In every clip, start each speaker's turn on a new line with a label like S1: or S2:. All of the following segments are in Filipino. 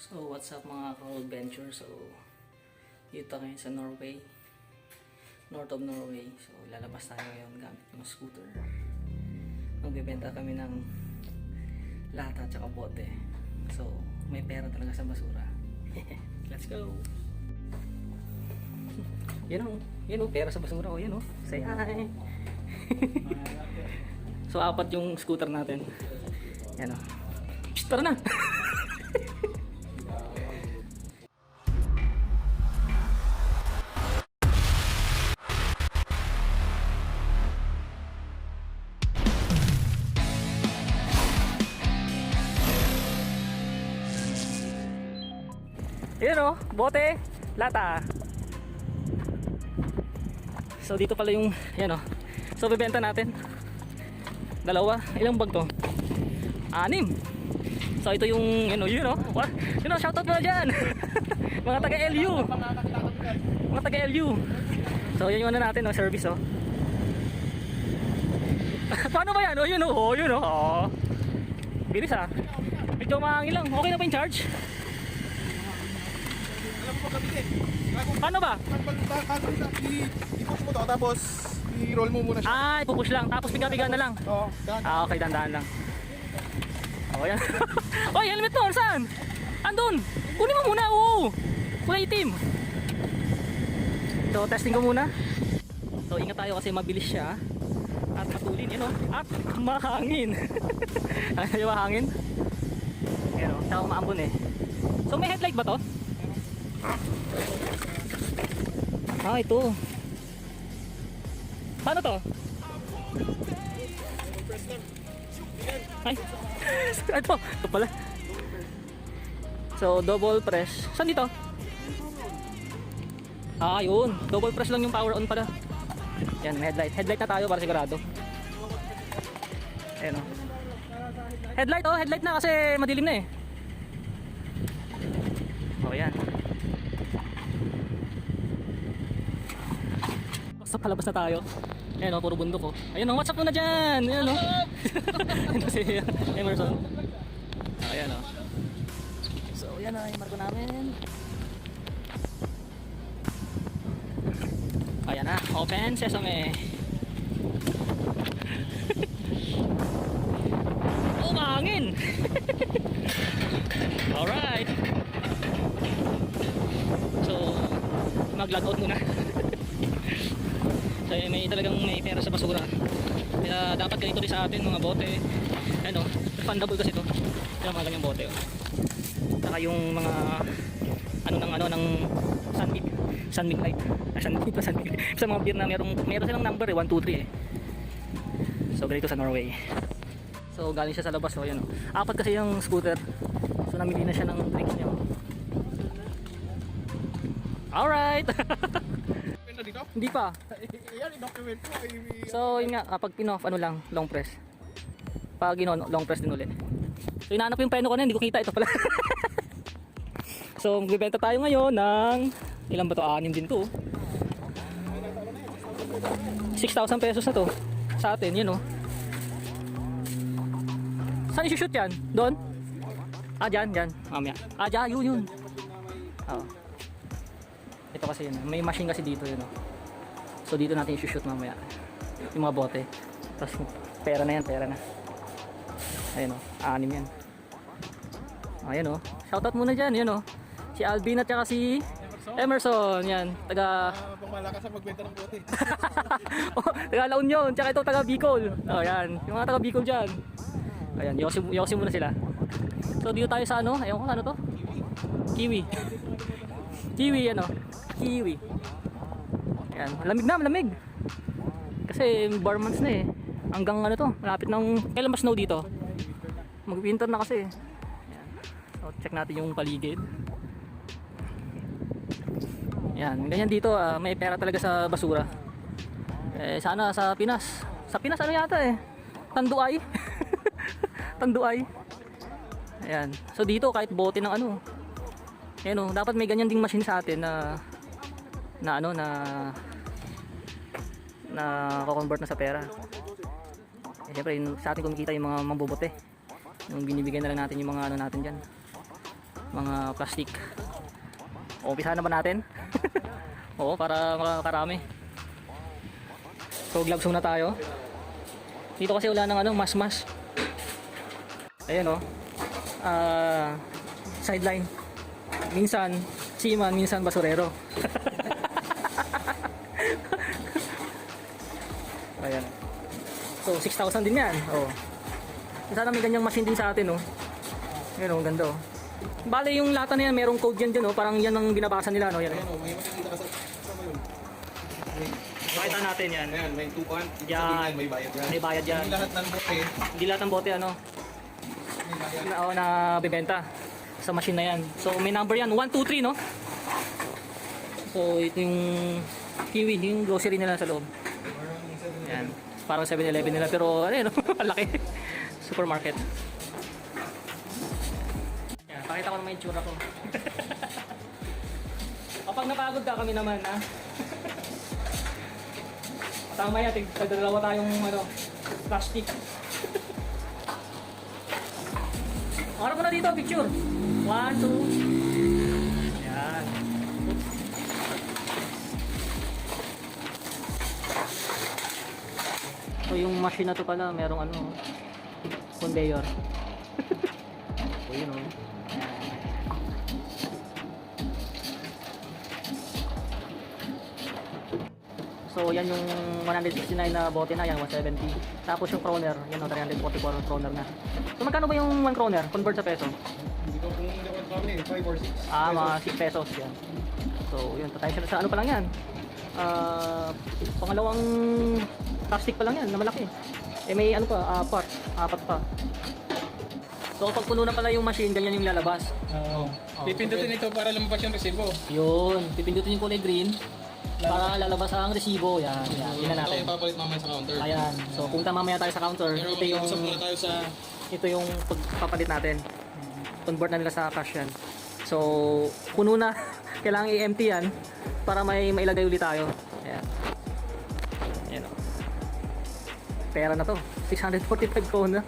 S1: So what's up mga ka-adventure? So dito ngayon sa Norway, north of Norway. So lalabas tayo ngayon gamit yung scooter. Magbibenta kami ng lata at saka bote. So may pera talaga sa basura. Let's go! Yan o, pera sa basura o, yan o. Say hi! So apat yung scooter natin. Yan o. Tara na! Ayan o, bote, lata. So dito pala yung, yan o. So bibenta natin. Dalawa, ilang bag to? 6. So ito yung, yun o. Shoutout mo na dyan. Mga taga-LU. Mga taga-LU. So yan yung ano natin, service o. Paano ba yan? Yun o. Bilis ha. Medyo mangilang. Okay na ba yung charge?
S2: Alam mo gamitin.
S1: Paano ba?
S2: I-push mo to tapos i-roll mo muna siya.
S1: Ipupush lang. Tapos biga-biga na lang.
S2: Oo, dahan.
S1: Okay, dandahan lang. Yan. Oy, helmet mo. Saan? Andun. Kunin mo muna. Oo. Kulay itim. So, testing ko muna. So, ingat tayo kasi mabilis siya. At matulin. At mahangin. Ano mahangin? Yan o. Tsaka umaambon eh. So, may headlight ba to? Ito. Paano to? Ay. Ito pala. So, double press. Saan dito? Yun. Double press lang yung power on pala. Yan, may headlight. Headlight na tayo para sigurado. Ayan o. Headlight na kasi madilim na eh. Yan. Basta palabas na tayo. Ayan o, puro bundok o. Ayan o, what's up mo na dyan? Ayan o. Ito si Emerson. Ayan o. So, yan o, yung marko namin. Ayan na, open sesame. Mahangin. Alright. So, mag-logout muna. So, may talagang may pera sa basura. Kaya dapat ganito rin sa atin mga bote. Ano, refundable kasi ito. Kaya mga ganyang bote. Saka yung mga ng Sunmig light. Sunmig. Sa mga beer na meron silang number 1, 2, 3 eh. So, ganito sa Norway. So, galing siya sa labas. So, yan o. 4 kasi yung scooter. So, namili na siya ng drinks niya. Alright!
S2: Pwede dito?
S1: Hindi pa.
S2: Yan, i-document mo.
S1: So, yun nga, pag pin-off, long press. Pag long press din ulit. So, inaanap yung peno ko na, hindi ko kita. Ito pala. So, magbibenta tayo ngayon ng, ilan ba to? 6 din to. 6,000 pesos na to. Sa atin, yun o. Saan i-shoot yan? Doon? Dyan. Mamaya. Dyan, yun. Ito kasi yun. May machine kasi dito yun. So dito natin i-shoot mamaya. Yung mga bote. Tapos pera na. Ayun o. 6 yan. Ayan o. Shoutout muna dyan. Yun o. Si Alvin at saka si Emerson. Yan. Taga...
S2: Pangmalakas sa magbenta ng bote.
S1: Taga La Union. Tsaka ito taga Bicol. Yan. Yung mga taga Bicol dyan. Ayan. Yosi muna sila. So dito tayo sa Ayaw ko to? Kiwi. Kiwi. Ayan, malamig. Kasi bar months na eh. Hanggang to, malapit ng kailan ba snow dito? Mag-winter na kasi. Ayan. So check natin yung paligid. Ayan, ganyan dito, may pera talaga sa basura. Sana sa Pinas. Sa Pinas yata eh? Tanduay. Tanduay. Ayan. So dito kahit bote ng ayan o, dapat may ganyan ding machine sa atin na ko-convert na sa pera. Siyempre sa atin kumikita yung mga mambobote. Yung binibigyan na lang natin yung mga natin dyan. mga plastic. Umpisahan naman natin. Oo, para makakarami. So gloves muna tayo. Dito kasi wala ng ano, mas. Ayan oh. Sideline. Minsan seaman, minsan basurero. Ayan. So 6,000 din yan. Oh. Sana may ganyang machine din sa atin oh. Ayan oh, ganda oh. Bale yung lata na yan, merong code yan dyan oh. Parang yan ang binabasa nila no. Yan,
S2: Ayan o, may makikita ka sa yun.
S1: Pakita natin yan.
S2: Ayan, may 2 pan.
S1: Yan.
S2: May bayad yan.
S1: May bayad yan.
S2: Hindi lahat ng bote,
S1: Hindi lahat ng bote ano
S2: may bayad.
S1: na bibenta sa machine na yan. So may number yan, 1, 2, 3 no. So ito yung kiwi, yung grocery nila sa loob. Yan. Parang 7-Eleven nila pero ano yun, ang laki. Supermarket. Yan, pakita ko naman yung tsura ko. Kapag napagod ka kami naman ha. Tama yan, tagdalawa tayong ano, plastic. Harap mo na dito, picture. 1, 2. Yan. So yung machine na to pala, merong ano, conveyor. So yun o. So yan yung 169 na bote na, yan 170. Tapos yung kroner, yan o 344 kroner na. So magkano ba yung 1 kroner? Convert sa peso?
S2: Hindi ko kung hindi ko kami, 5 or 6.
S1: Mga 6 pesos yan. So yun, potential sa ano pa lang yan. Pangalawang plastic pa lang yan, na malaki. Eh may ano pa, apat pa. So pag puno na pala yung machine, ganyan yung lalabas.
S2: Oo. Pipindutin ito para lumabas yung resibo.
S1: Yun, pipindutin yung kulay green para lalabas ang resibo. Yan, tingnan
S2: Ito
S1: natin.
S2: yung papalit mamaya sa counter.
S1: Ayan, so punta mamaya tayo sa counter.
S2: Pero
S1: Ito yung
S2: mag-usap muna tayo sa...
S1: ito yung pagpapalit natin. Convert na nila sa cash yan. So, puno na. Kailangan i-empty yan para may mailagay ulit tayo. Ayan. Ayan o. Pera na to. 645 ko na.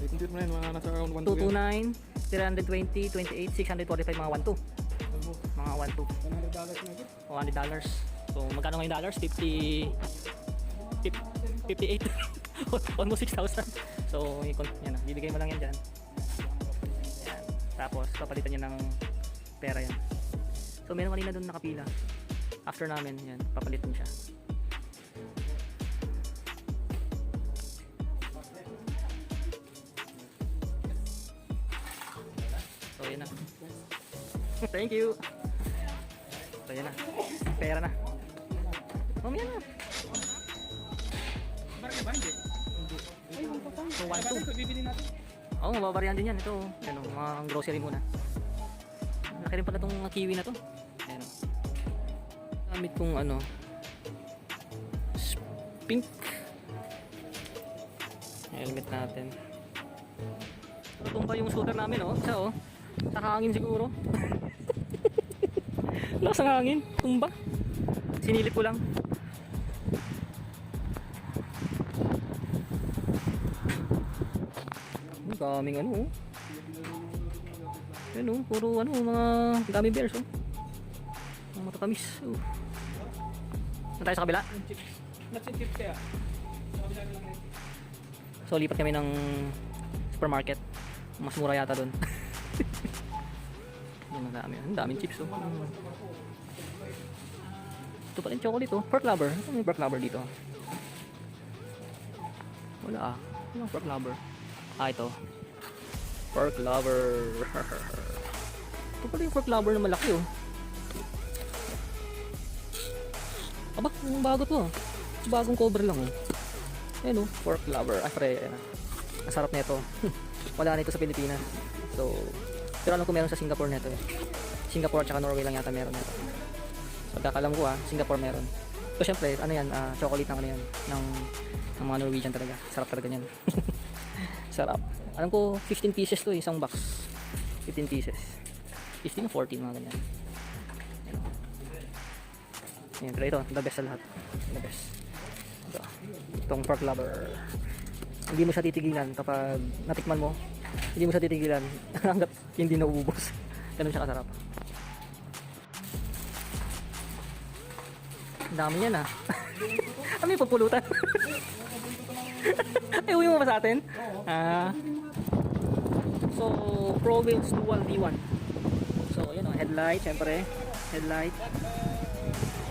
S2: Pipindut mo na yun, mga nasa around
S1: 229, 320, 28, 645, mga 1.2. Mga 1.2.
S2: $100 na ito.
S1: $100. So, magkano ngayon dollars? 58. Almost 6,000. So, yan, bibigay mo lang yan dyan. Yan. Tapos, papalitan niya ng pera yan. So, meron kanina doon nakapila. After namin, yan, papalitan siya. So, yan na. Thank you. So, yan na. Pera na. Mamaya na.
S2: Barangay ba? Hindi.
S1: So, 1.2.
S2: Bibili natin.
S1: Oo, mababarihan din yan. Ito, ano, mga grocery muna. Laki rin pala itong kiwi na to. Ayan. Gamit kong ano, pink helmet natin. Itong pa yung scooter namin, oh. Isa, oh. Sa hangin siguro. Lakas ng hangin. Tumba. Sinilip ko lang. Ang daming ano, oh. Yan, oh. Puro ano, mga gummy bears, oh. Mga matatamis. Oh. Saan tayo sa kabila?
S2: Nag-chip kaya.
S1: So lipat kami ng supermarket. Mas mura yata doon. Ang dami, ang daming chips oh. Ito pala yung chocolate oh. Pork lover. Ano yung pork lover dito? Wala ah. Ano yung pork lover? Ah, ito. Pork lover. Ito pala yung pork lover na malaki oh. Aba, ang bago to ah. Bagong cover lang oh. Ayan oh, pork lover. Ah, pre, ayan. Ang sarap nito. Wala nito sa Pilipinas. So, pero alam ko meron sa Singapore nito eh. Singapore at saka Norway lang yata meron nito. Pagkakalam ko Singapore meron. So, syempre, ano yan, chocolate ng ano yan, ng mga Norwegian talaga. Sarap talaga yan. Sarap. Alam ko, 15 pieces to isang box. 15 pieces. 15 o 14, mga ganyan. Ayan o. Ayan, pero ito, the best sa lahat. The best. Ito. Itong pork lover. Hindi mo siya titigilan kapag natikman mo. Hindi mo siya titigilan hanggat hindi nauubos. Ganun siya kasarap. Ang dami yan ah. Ano yung pupulutan? Ay, uwi mo ba sa atin? So, Pro Wheels Dual V1. So, yun o, headlight, syempre. Headlight.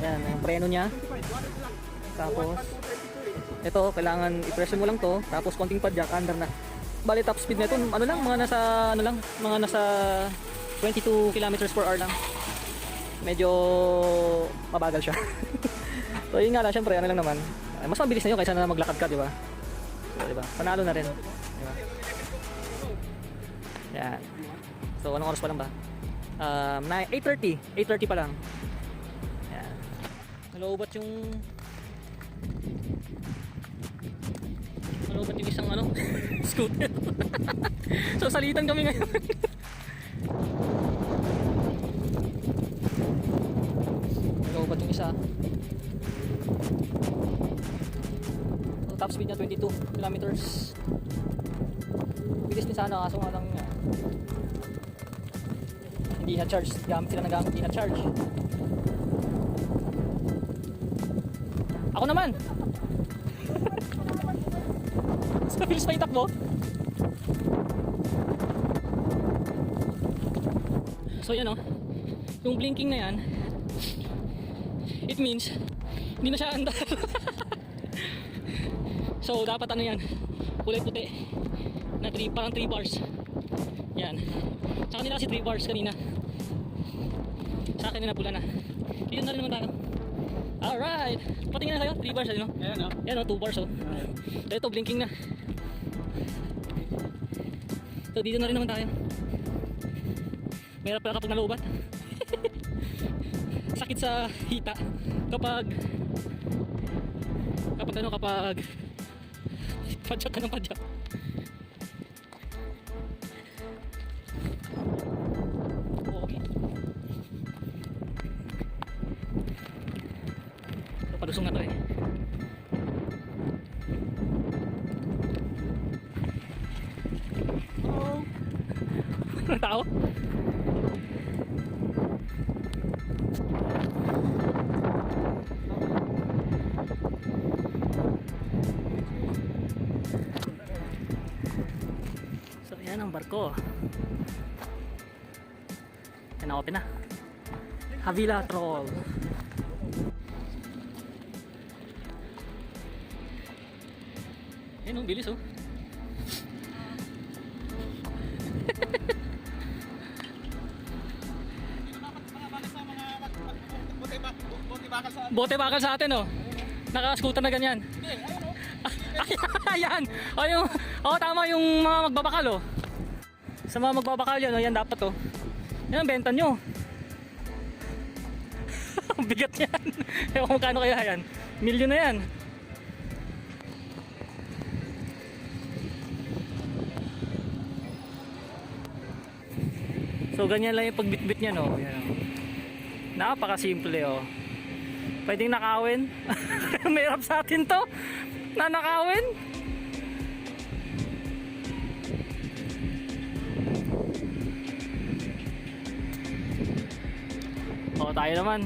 S1: Yan, yung preno niya. Tapos, ito, kailangan i-press mo lang to. Tapos, konting padjak, under na. Bali, top speed nito, ano lang, mga nasa 22 kilometers per hour lang. Medyo mabagal siya. So yun nga lang, syempre ano lang naman, mas mabilis na yun kaysa na maglakad ka, di ba? So, di ba? Panalo na rin. Di ba? Yan. So anong oras pa lang ba? 8:30. 8:30 pa lang. Yan. Naloobat yung isang ano, scooter. So salitan kami ngayon. Naloobat yung isa. So, top speed niya 22 kilometers. Bilis din sana kaso nga lang hindi na-charge. Gamit sila ng gamit, hindi na-charge. Ako naman! Mas mabilis pa yung takbo. So yan o. Yung blinking na yan, it means hindi na siya andar. So dapat ano yan, kulay puti na parang 3 bars. Yan. Sa kanila kasi 3 bars kanina. Sa akin na pula na. Dito na rin naman tayo. Alright. Patingin na tayo, 3 bars no?
S2: Ayan o.
S1: Yan o, 2 bars o. So ito, blinking na. So dito na rin naman tayo. Mahirap pala kapag nalubat. Sakit sa hita kapag padyak ka ng padyak. Okay. So, palusong na to eh. Oh. Ano tao? So yan ang barko. Yan, open na. Havila Troll. Yan, bilis oh. Bote bakal sa atin oh. Naka-scooter na ganyan. Ayan. Oh, tama yung mga magbabakal oh. Sa mga magbabakal yan, oh, yan dapat oh. Yan ang benta nyo. Ang bigat yan. Ewan kung kano kaya yan. Milyon na yan. So ganyan lang yung pagbitbit niya no. Yan, oh. Napakasimple oh. Pwedeng nakawin. Mahirap sa atin to. Nanakawin. O tayo naman.